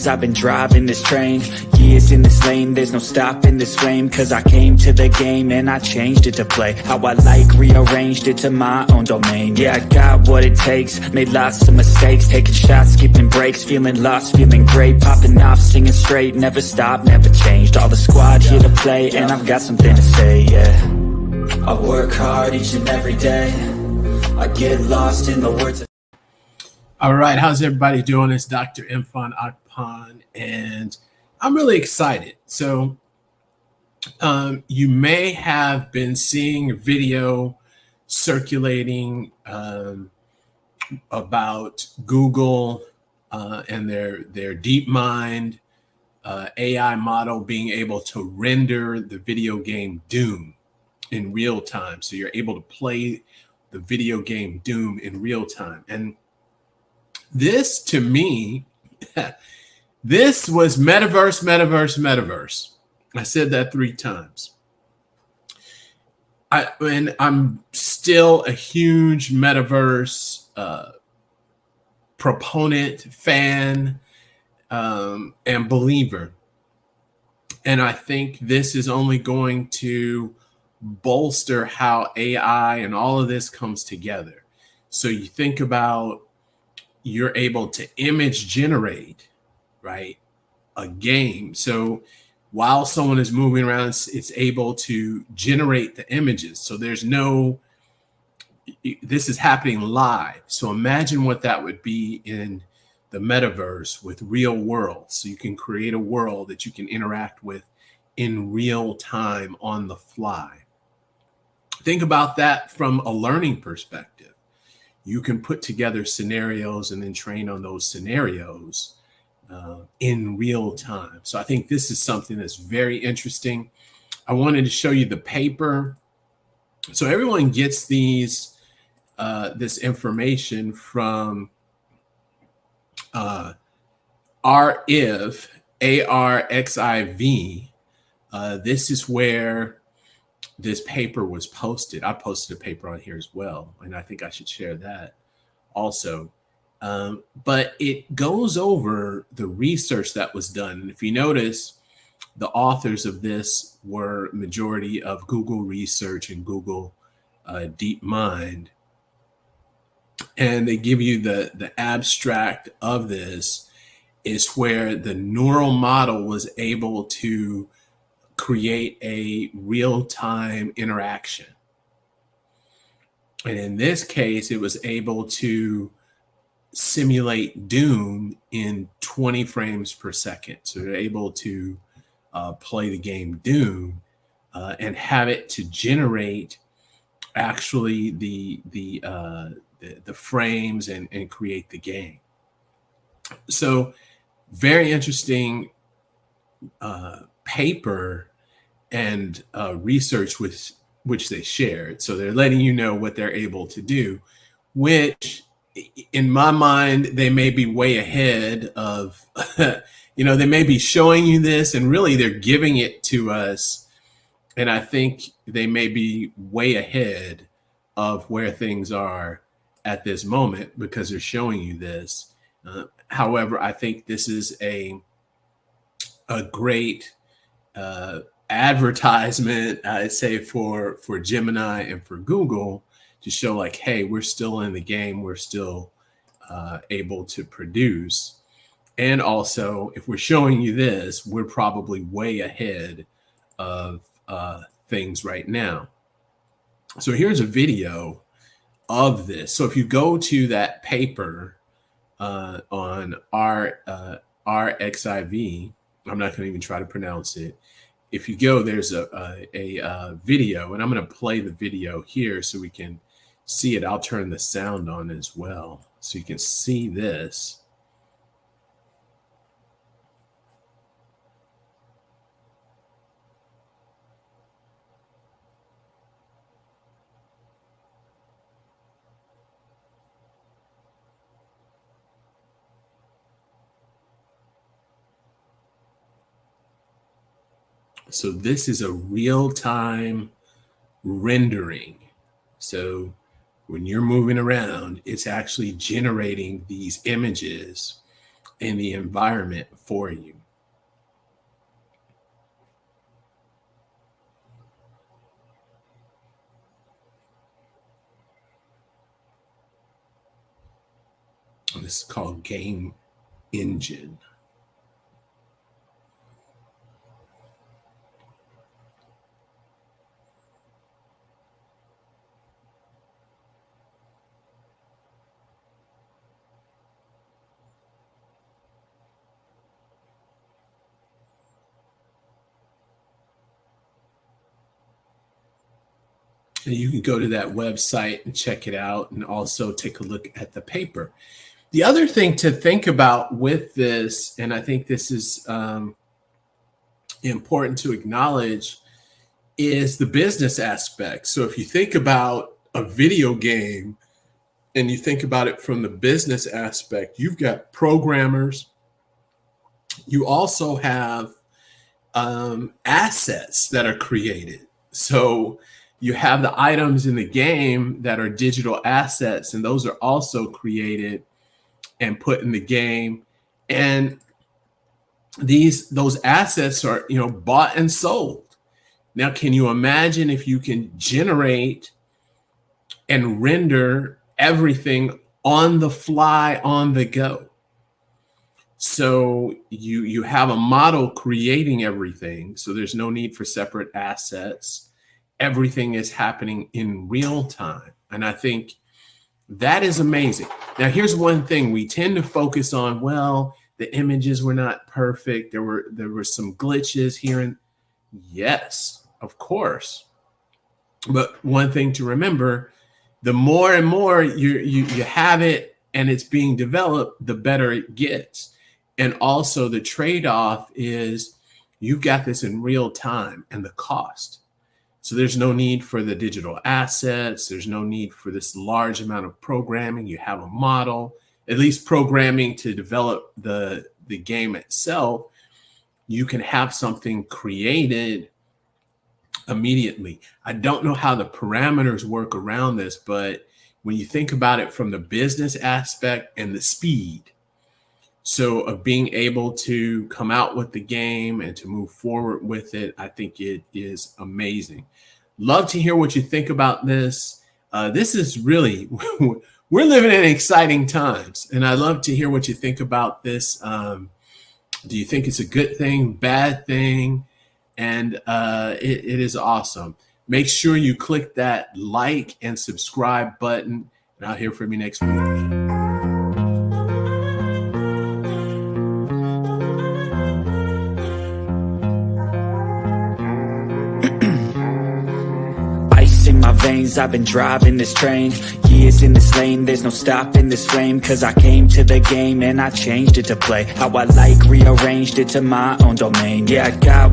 years I've been driving this train, years in this lane, there's no stopping this flame. Cause I came to the game and I changed it to play how I like, rearranged it to my own domain. Yeah, I got what it takes, made lots of mistakes, taking shots, skipping breaks, feeling lost, feeling great, popping off, singing straight, never stopped, never changed. All the squad here to play and I've got something to say, yeah. I work hard each and every day, I get lost in the words of... All right, how's everybody doing? It's Dr. Imfan Akpan, and I'm really excited. So you may have been seeing a video circulating about Google and their DeepMind AI model being able to render the video game Doom in real time. So you're able to play the video game Doom in real time. And this, to me, this was metaverse. I said that 3 times. And I'm still a huge metaverse proponent, fan, and believer. And I think this is only going to bolster how AI and all of this comes together. So you think about, you're able to image generate, right, a game. So while someone is moving around, it's able to generate the images. So there's no, this is happening live. So imagine what that would be in the metaverse with real worlds. So you can create a world that you can interact with in real time on the fly. Think about that from a learning perspective. You can put together scenarios and then train on those scenarios in real time. So I think this is something that's very interesting. I wanted to show you the paper. So everyone gets these this information from Aviv, ARXIV. This is where this paper was posted. I posted a paper on here as well, and I think I should share that also. But it goes over the research that was done. And if you notice, the authors of this were majority of Google research and Google DeepMind. And they give you the abstract of this is where the neural model was able to create a real-time interaction. And in this case, it was able to simulate Doom in 20 frames per second. So they're able to play the game Doom and have it to generate actually the frames and create the game. So very interesting paper and research which they shared. So they're letting you know what they're able to do, which in my mind, they may be way ahead of, you know, they may be showing you this and really they're giving it to us. And I think they may be way ahead of where things are at this moment because they're showing you this. However, I think this is a great advertisement, I'd say, for Gemini and for Google to show like, hey, we're still in the game. We're still able to produce. And also, if we're showing you this, we're probably way ahead of things right now. So here's a video of this. So if you go to that paper on RXIV, I'm not going to even try to pronounce it. If you go, there's a video, and I'm going to play the video here so we can see it. I'll turn the sound on as well so you can see this. So this is a real-time rendering. So when you're moving around, it's actually generating these images in the environment for you. This is called GameNGen. And you can go to that website and check it out, and also take a look at the paper. The other thing to think about with this, and I think this is important to acknowledge, is the business aspect. So if you think about a video game and you think about it from the business aspect, you've got programmers. You also have assets that are created. So you have the items in the game that are digital assets, and those are also created and put in the game. And those assets are, bought and sold. Now, can you imagine if you can generate and render everything on the fly, on the go? So you have a model creating everything. So there's no need for separate assets. Everything is happening in real time. And I think that is amazing. Now, here's one thing we tend to focus on. Well, the images were not perfect. There were some glitches here. And yes, of course. But one thing to remember, the more and more you have it and it's being developed, the better it gets. And also the trade-off is you've got this in real time and the cost. So there's no need for the digital assets. There's no need for this large amount of programming. You have a model, at least programming to develop the game itself. You can have something created immediately. I don't know how the parameters work around this, but when you think about it from the business aspect and the speed, so of being able to come out with the game and to move forward with it, I think it is amazing. Love to hear what you think about this. This is really, we're living in exciting times, and I love to hear what you think about this. Do you think it's a good thing, bad thing? And it is awesome. Make sure you click that like and subscribe button, and I'll hear from you next week. In my veins, I've been driving this train, years in this lane, there's no stopping this flame, cause I came to the game and I changed it to play how I like, rearranged it to my own domain. Yeah, I got